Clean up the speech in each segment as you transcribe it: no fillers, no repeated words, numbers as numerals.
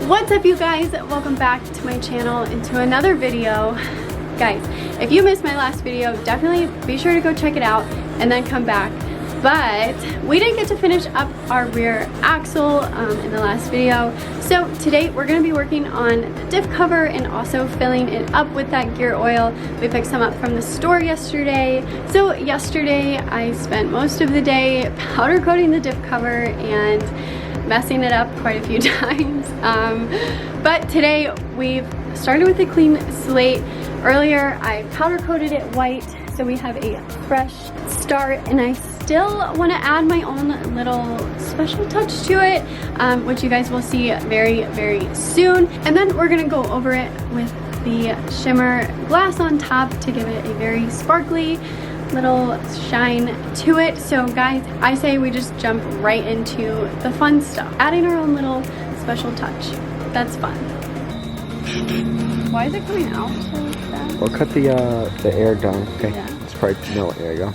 What's up, you guys? Welcome back to my channel and to another video. Guys, if you missed my last video, definitely be sure to go check it out and then come back. But we didn't get to finish up our rear axle in the last video. So today we're going to be working on the diff cover and also filling it up with that gear oil. We picked some up from the store yesterday. So yesterday I spent most of the day powder coating the diff cover and messing it up quite a few times. But today we've started with a clean slate. Earlier I powder coated it white so we have a fresh start, and I still want to add my own little special touch to it, which you guys will see very, very soon. And then we're gonna go over it with the shimmer glass on top to give it a very sparkly little shine to it. So guys, I say we just jump right into the fun stuff, adding our own little special touch. That's fun. Why is it coming out so fast? Well, cut the air down. Okay, yeah. It's probably no. There you go.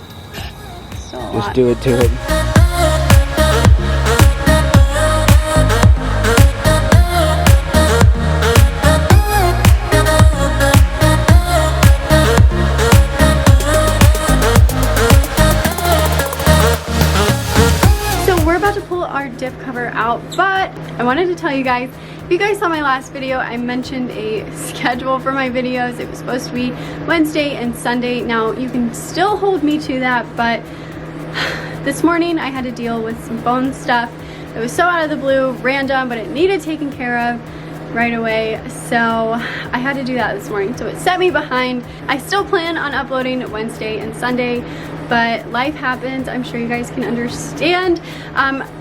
Just do it to it. Our diff cover out, but I wanted to tell you guys, if you guys saw my last video, I mentioned a schedule for my videos. It was supposed to be Wednesday and Sunday. Now you can still hold me to that, but this morning I had to deal with some phone stuff. It was so out of the blue, random, but it needed taken care of right away, so I had to do that this morning, so it set me behind. I still plan on uploading Wednesday and Sunday, but life happens. I'm sure you guys can understand.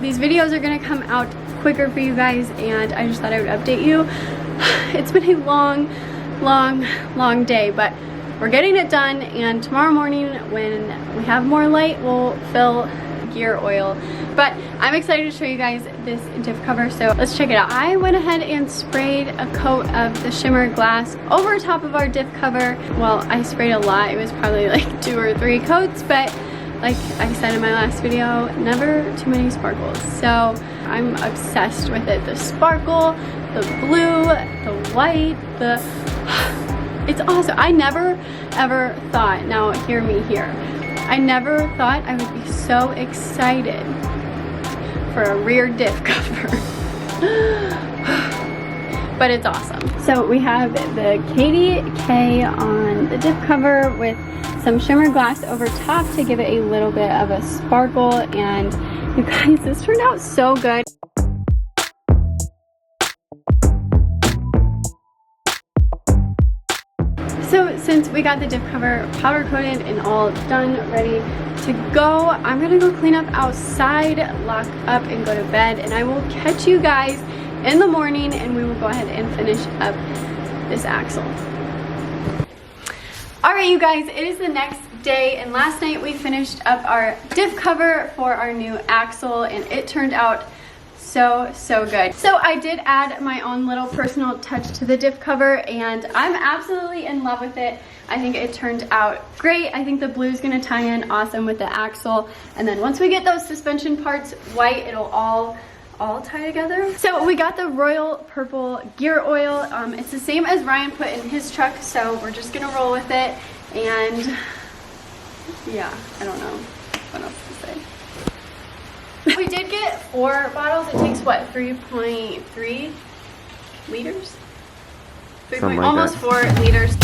These videos are gonna come out quicker for you guys, and I just thought I would update you. It's been a long day, but we're getting it done, and tomorrow morning when we have more light, we'll fill gear oil. But I'm excited to show you guys this diff cover, so let's check it out. I went ahead and sprayed a coat of the shimmer glass over top of our diff cover. Well, I sprayed a lot. It was probably like 2 or 3 coats, but like I said in my last video, never too many sparkles. So I'm obsessed with it. The sparkle, the blue, the white, it's awesome. I never ever thought, now hear me here, I never thought I would be so excited for a rear diff cover. But it's awesome. So we have the KDK on the diff cover with some shimmer glass over top to give it a little bit of a sparkle, and you guys, this turned out so good. So since we got the diff cover powder coated and all done, ready to go, I'm gonna go clean up outside, lock up, and go to bed, and I will catch you guys in the morning and we will go ahead and finish up this axle. Alright, you guys, it is the next day, and last night we finished up our diff cover for our new axle, and it turned out so good. So I did add my own little personal touch to the diff cover, and I'm absolutely in love with it. I think it turned out great. I think the blue is going to tie in awesome with the axle, and then once we get those suspension parts white, it'll all tie together. So we got the royal purple gear oil. It's the same as Ryan put in his truck, so we're just gonna roll with it. And yeah, I don't know what else to say. We did get 4 bottles. It takes what, 3.3 liters? Almost 4 liters.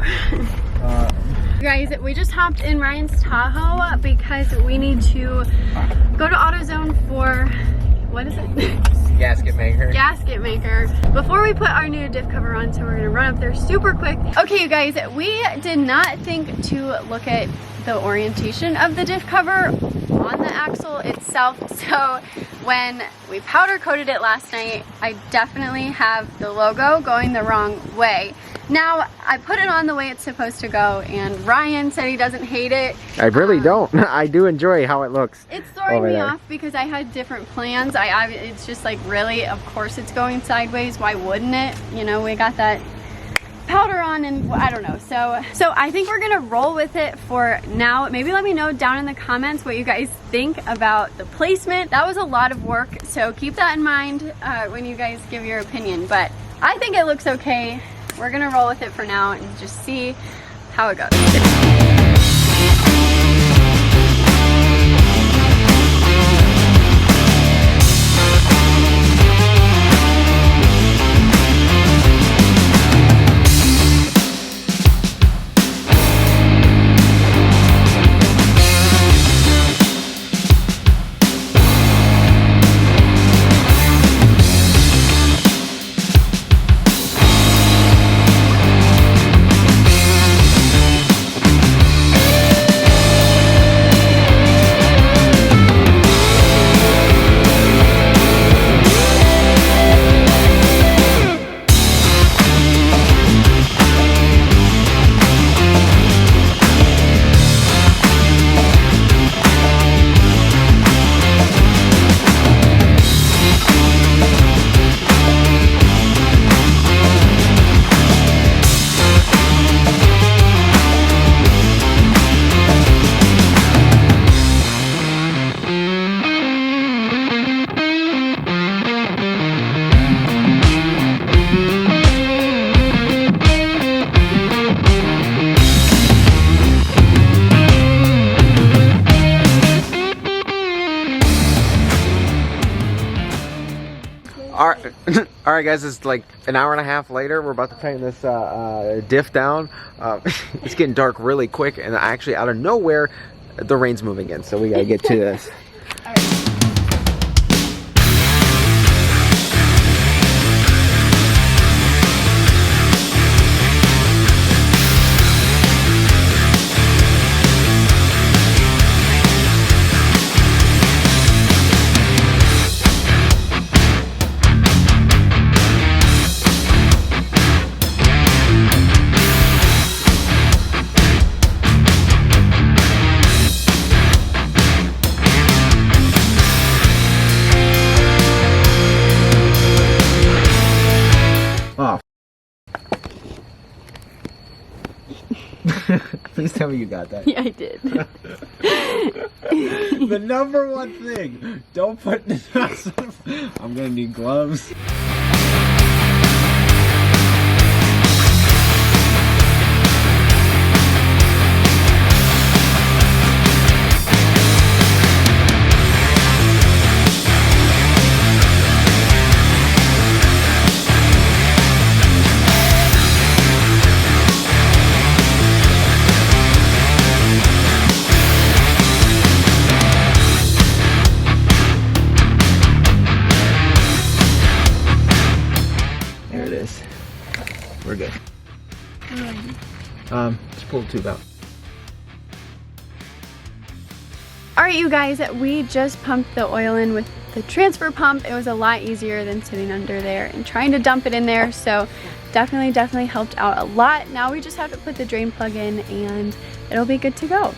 You guys, we just hopped in Ryan's Tahoe because we need to go to AutoZone for, what is it? Gasket maker. Gasket maker. Before we put our new diff cover on, so we're gonna run up there super quick. Okay, you guys, we did not think to look at the orientation of the diff cover on the axle itself. So when we powder coated it last night, I definitely have the logo going the wrong way. Now, I put it on the way it's supposed to go, and Ryan said he doesn't hate it. I really don't. I do enjoy how it looks. It's throwing me off because I had different plans. It's just like, really, of course it's going sideways. Why wouldn't it? You know, we got that powder on, and I don't know. So I think we're gonna roll with it for now. Maybe let me know down in the comments what you guys think about the placement. That was a lot of work, so keep that in mind when you guys give your opinion. But I think it looks okay. We're gonna roll with it for now and just see how it goes. Alright guys, it's like an hour and a half later. We're about to tighten this diff down. It's getting dark really quick, and actually out of nowhere the rain's moving in, so we gotta get to this. Please tell me you got that. Yeah, I did. The number one thing, don't put I'm gonna need gloves. We're good. Just pull the tube out. Alright you guys, we just pumped the oil in with the transfer pump. It was a lot easier than sitting under there and trying to dump it in there, so definitely helped out a lot. Now we just have to put the drain plug in and it'll be good to go.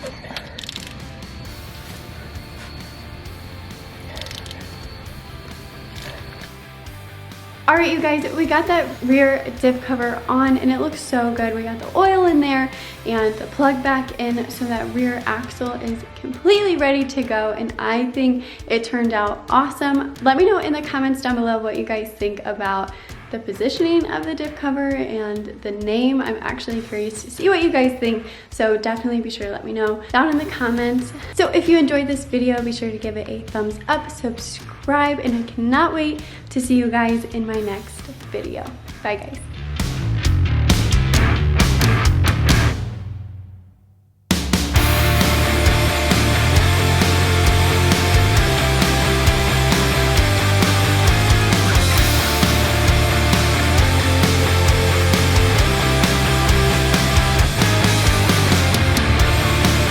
Alright you guys, we got that rear diff cover on and it looks so good. We got the oil in there and the plug back in, so that rear axle is completely ready to go, and I think it turned out awesome. Let me know in the comments down below what you guys think about the positioning of the diff cover and the name. I'm actually curious to see what you guys think, so definitely be sure to let me know down in the comments. So if you enjoyed this video, be sure to give it a thumbs up, subscribe, and I cannot wait to see you guys in my next video. Bye guys.